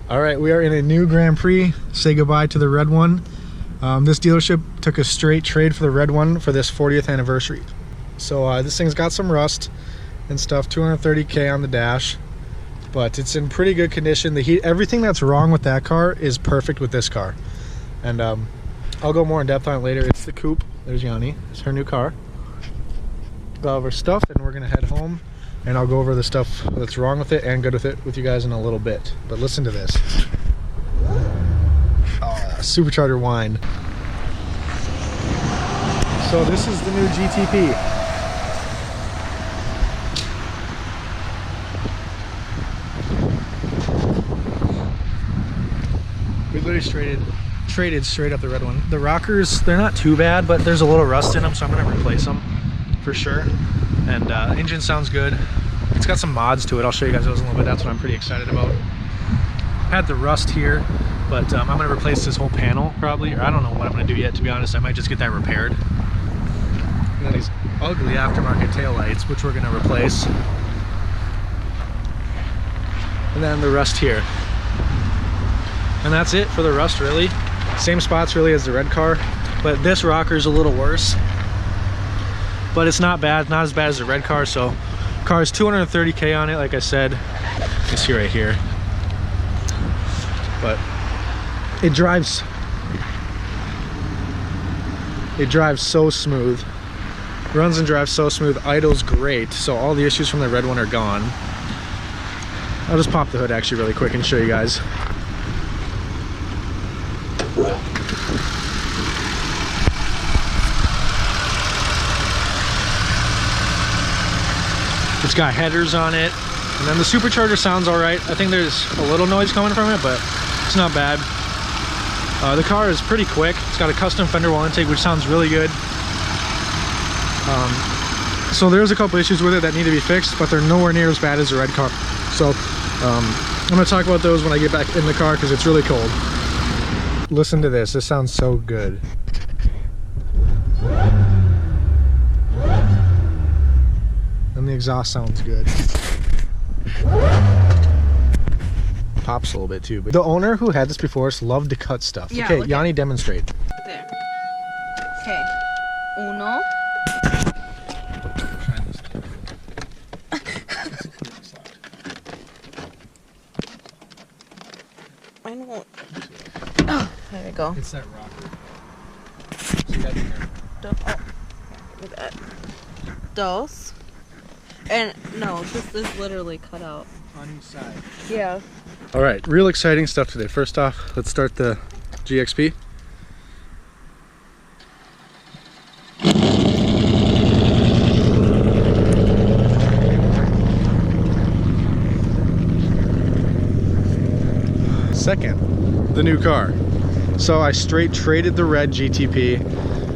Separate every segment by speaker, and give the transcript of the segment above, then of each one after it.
Speaker 1: All right, we are in a new Grand Prix. Say goodbye to the red one. This dealership took a straight trade for the red one for this 40th anniversary. So this thing's got some rust and stuff, 230K on the dash, but it's in pretty good condition. The heat, everything that's wrong with that car is perfect with this car. And I'll go more in depth on it later. It's the coupe. There's Yanni. It's her new car. Got all of her stuff, and we're gonna head home. And I'll go over the stuff that's wrong with it and good with it with you guys in a little bit. But listen to this. Oh, supercharger whine. So this is the new GTP. We literally traded straight up the red one. The rockers, they're not too bad, but there's a little rust in them, so I'm gonna replace them for sure. And engine sounds good. It's got some mods to it. I'll show you guys those in a little bit. That's what I'm pretty excited about. Had the rust here, but I'm gonna replace this whole panel probably, or I don't know what I'm gonna do yet, to be honest. I might just get that repaired. And then these ugly aftermarket taillights, which we're gonna replace. And then the rust here. And that's it for the rust, really. Same spots really as the red car, but this rocker's a little worse. But it's not bad, not as bad as the red car. So car's 230K on it, like I said. You can see right here. But it drives so smooth. Runs and drives so smooth. Idle's great. So all the issues from the red one are gone. I'll just pop the hood actually really quick and show you guys. It's got headers on it, and then the supercharger sounds all right. I think there's a little noise coming from it, but it's not bad. The car is pretty quick. It's got a custom fender wall intake, which sounds really good. So there's a couple issues with it that need to be fixed, but they're nowhere near as bad as the red car. So I'm gonna talk about those when I get back in the car because it's really cold. Listen to this. This sounds so good. And the exhaust sounds good. Pops a little bit too. But the owner who had this before us loved to cut stuff. Yeah, okay, Yanni, demonstrate.
Speaker 2: There. Okay. Uno. I don't. Oh, there we go.
Speaker 1: It's that rocker. So you gotta be careful.
Speaker 2: Look at that. Dos. And no, this is literally cut out.
Speaker 1: On each side.
Speaker 2: Yeah.
Speaker 1: All right, real exciting stuff today. First off, let's start the GXP. Second, the new car. So I straight traded the red GTP.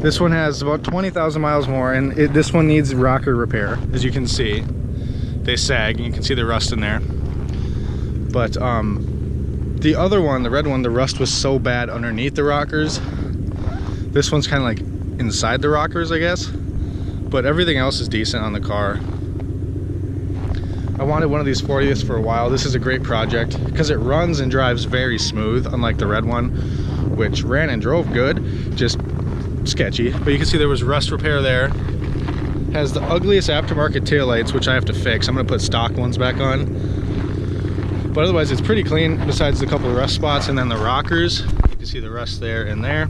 Speaker 1: This one has about 20,000 miles more, and this one needs rocker repair. As you can see, they sag, and you can see the rust in there. But the other one, the red one, the rust was so bad underneath the rockers. This one's kind of like inside the rockers, I guess. But everything else is decent on the car. I wanted one of these 40ths for a while. This is a great project because it runs and drives very smooth, unlike the red one, which ran and drove good, just sketchy. But you can see there was rust repair there. Has the ugliest aftermarket taillights, which I have to fix. I'm gonna put stock ones back on. But otherwise it's pretty clean, besides the couple of rust spots. And then the rockers, you can see the rust there and there.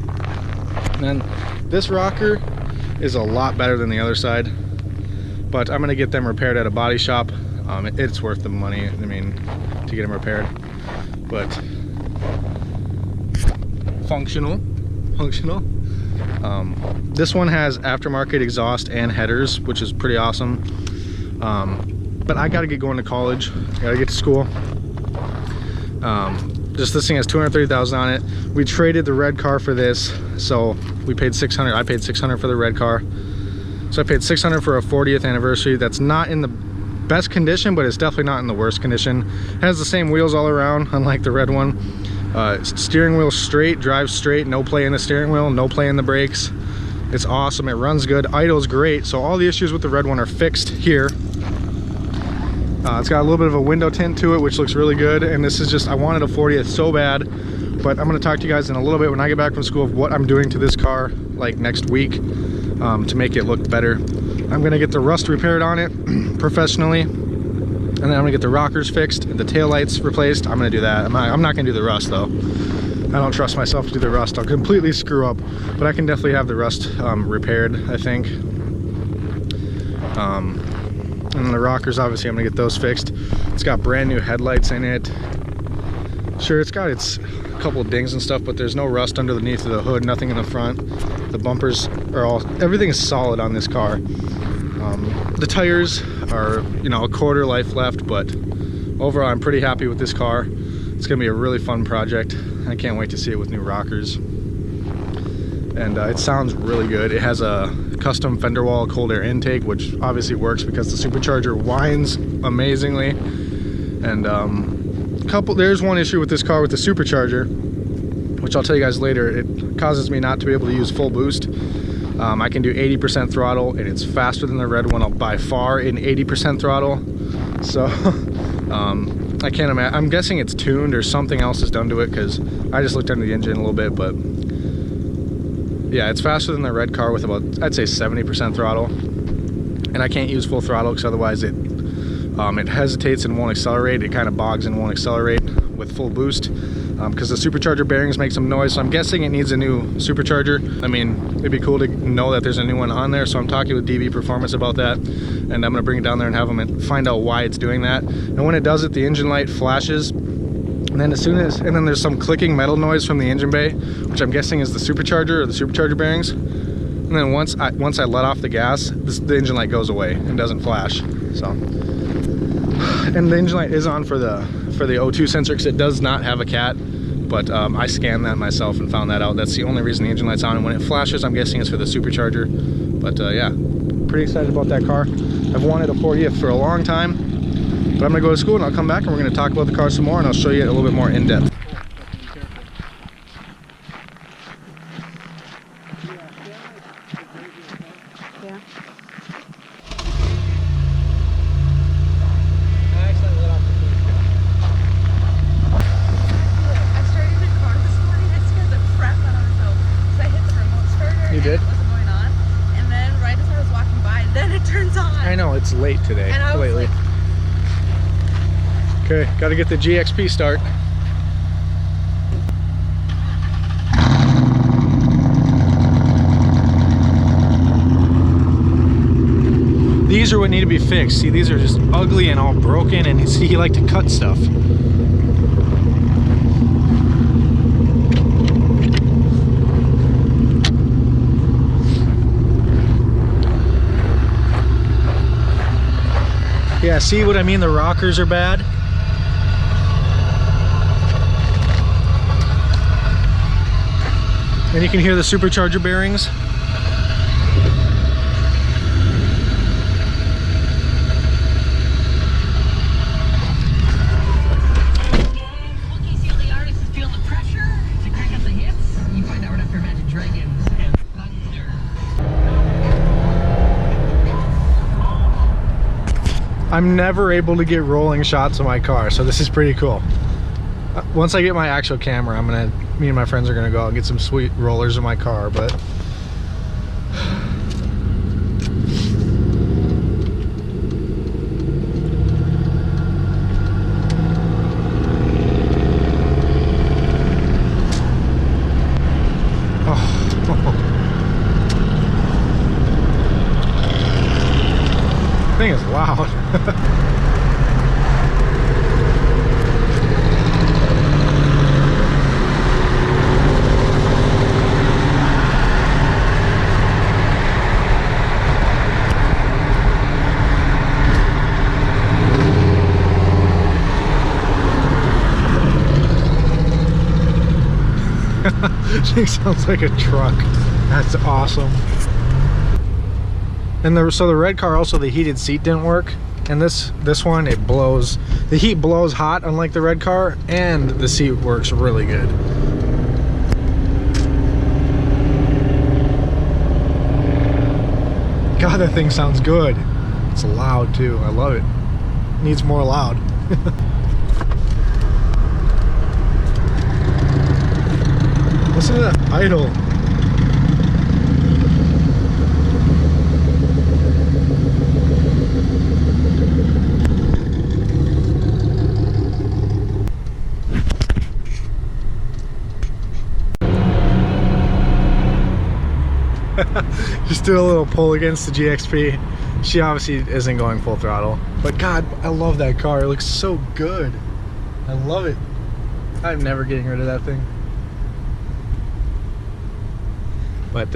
Speaker 1: And then this rocker is a lot better than the other side, but I'm gonna get them repaired at a body shop. It's worth the money, I mean, to get them repaired. But functional. This one has aftermarket exhaust and headers, which is pretty awesome. But I gotta get going to college. I gotta get to school. Just this thing has 230,000 on it. We traded the red car for this, so we paid 600. I paid 600 for the red car. So I paid 600 for a 40th anniversary. That's not in the best condition, but it's definitely not in the worst condition. It has the same wheels all around, unlike the red one. Steering wheel straight, drives straight, no play in the steering wheel, no play in the brakes. It's awesome, it runs good, idle's great. So all the issues with the red one are fixed here. It's got a little bit of a window tint to it, which looks really good. And this is just, I wanted a 40th so bad, but I'm gonna talk to you guys in a little bit when I get back from school of what I'm doing to this car like next week to make it look better. I'm gonna get the rust repaired on it professionally, and then I'm gonna get the rockers fixed and the taillights replaced. I'm gonna do that. I'm not gonna do the rust though. I don't trust myself to do the rust. I'll completely screw up, but I can definitely have the rust repaired, I think. And the rockers, obviously I'm gonna get those fixed. It's got brand new headlights in it. Sure, it's got its couple dings and stuff, but there's no rust underneath of the hood, nothing in the front. The bumpers are all, everything is solid on this car. The tires are, you know, a quarter life left, but overall I'm pretty happy with this car. It's gonna be a really fun project. I can't wait to see it with new rockers. And it sounds really good. It has a custom fender wall cold air intake, which obviously works because the supercharger whines amazingly. And there's one issue with this car with the supercharger, which I'll tell you guys later. It causes me not to be able to use full boost. I can do 80% throttle, and it's faster than the red one by far in 80% throttle. So I can't imagine. I'm guessing it's tuned or something else is done to it, because I just looked under the engine a little bit, but yeah, it's faster than the red car with about, I'd say 70% throttle. And I can't use full throttle because otherwise it hesitates and won't accelerate. It kind of bogs and won't accelerate with full boost because the supercharger bearings make some noise. So I'm guessing it needs a new supercharger. I mean, it'd be cool to know that there's a new one on there. So I'm talking with DV Performance about that, and I'm gonna bring it down there and have them find out why it's doing that. And when it does it, the engine light flashes. And then and then there's some clicking metal noise from the engine bay, which I'm guessing is the supercharger or the supercharger bearings. And then once I let off the gas, the engine light goes away and doesn't flash. So, and the engine light is on for the O2 sensor because it does not have a cat, but I scanned that myself and found that out. That's the only reason the engine light's on, and when it flashes, I'm guessing it's for the supercharger. But yeah, pretty excited about that car. I've wanted a 40th for a long time. But I'm gonna go to school and I'll come back and we're gonna talk about the car some more, and I'll show you a little bit more in depth.
Speaker 2: Yeah. I started the car this morning. I scared the crap out of myself. So I hit the remote starter.
Speaker 1: You did?
Speaker 2: And it wasn't going on. And then right as I was walking by, then it turns on.
Speaker 1: I know, it's late today,
Speaker 2: And I was
Speaker 1: lately.
Speaker 2: like,
Speaker 1: Okay, gotta get the GXP start. These are what need to be fixed. See, these are just ugly and all broken, and see, he liked to cut stuff. Yeah, see what I mean? The rockers are bad. And you can hear the supercharger bearings. I'm never able to get rolling shots of my car, so this is pretty cool. Once I get my actual camera, me and my friends are gonna go out and get some sweet rollers of my car, but thing is loud. She sounds like a truck. That's awesome. And so the red car, also the heated seat didn't work, and this one, it blows. The heat blows hot, unlike the red car, and the seat works really good. God, that thing sounds good. It's loud too. I love it. needs more loud. Listen to that idle. Just do a little pull against the GXP. She obviously isn't going full throttle, but God, I love that car. It looks so good. I love it. I'm never getting rid of that thing. But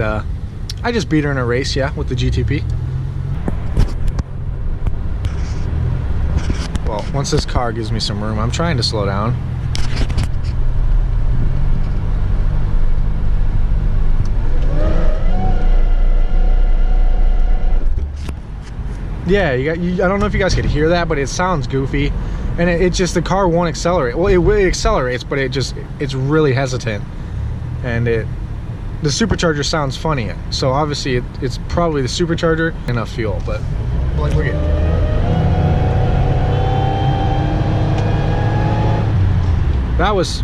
Speaker 1: I just beat her in a race, yeah, with the GTP. Well, once this car gives me some room, I'm trying to slow down. Yeah, I don't know if you guys could hear that, but it sounds goofy, and it just, the car won't accelerate. Well, it really accelerates, but it's really hesitant, and the supercharger sounds funny. So obviously it's probably the supercharger, enough fuel, but like, look at that was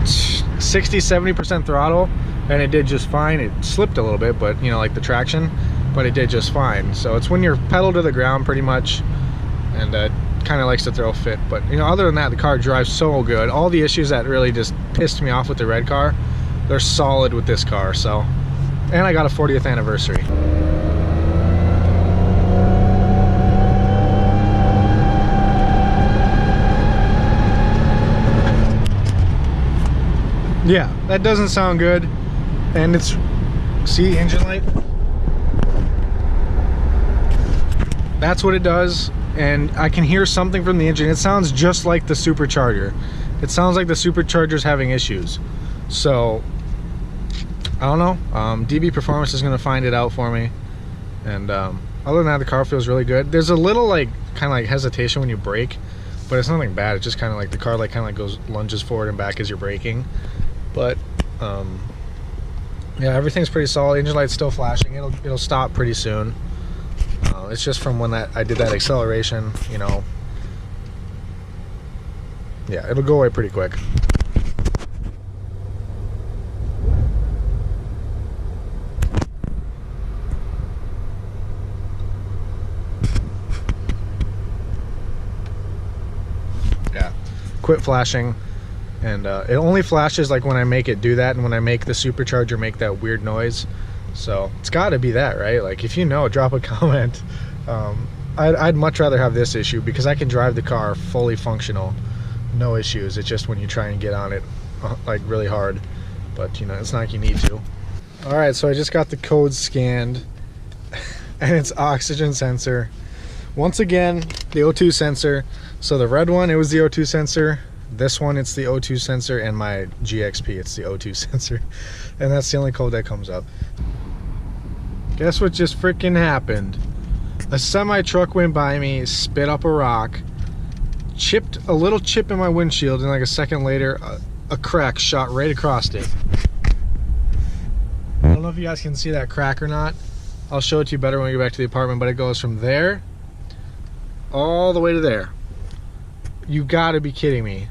Speaker 1: 60-70% throttle, and it did just fine. It slipped a little bit, but you know, like the traction, but it did just fine. So it's when you're pedal to the ground pretty much, and kind of likes to throw a fit. But you know, other than that, the car drives so good. All the issues that really just pissed me off with the red car, they're solid with this car. So, and I got a 40th anniversary. Yeah, that doesn't sound good. And it's, see, engine light? That's what it does, and I can hear something from the engine. It sounds just like the supercharger. It sounds like the supercharger's having issues. So I don't know. DB Performance is going to find it out for me. And other than that, the car feels really good. There's a little like kind of like hesitation when you brake, but it's nothing bad. It's just kind of like the car like kind of like goes lunges forward and back as you're braking. But yeah, everything's pretty solid. Engine light's still flashing. It'll stop pretty soon. It's just from when I did that acceleration, you know. Yeah, it'll go away pretty quick. Yeah, quit flashing. And it only flashes like when I make it do that, and when I make the supercharger make that weird noise. So it's got to be that, right? Like, if you know, drop a comment. I'd much rather have this issue, because I can drive the car fully functional, no issues. It's just when you try and get on it like really hard, but you know, it's not like you need to. All right, so I just got the code scanned, and it's oxygen sensor. Once again, the O2 sensor. So the red one, it was the O2 sensor. This one, it's the O2 sensor, and my GXP, it's the O2 sensor. And that's the only code that comes up. Guess what just freaking happened? A semi truck went by me, spit up a rock, chipped a little chip in my windshield, and like a second later, a crack shot right across it. I don't know if you guys can see that crack or not. I'll show it to you better when we get back to the apartment, but it goes from there all the way to there. You gotta be kidding me.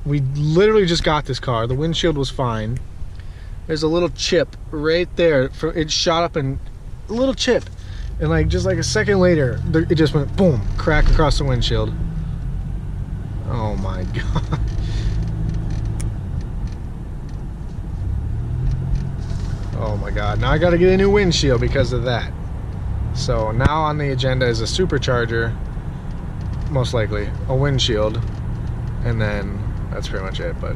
Speaker 1: We literally just got this car. The windshield was fine. There's a little chip right there. It shot up, and a little chip, and like just like a second later, it just went boom, crack across the windshield. Oh my god. Oh my god. Now I gotta get a new windshield because of that. So now on the agenda is a supercharger, most likely a windshield, and then that's pretty much it. But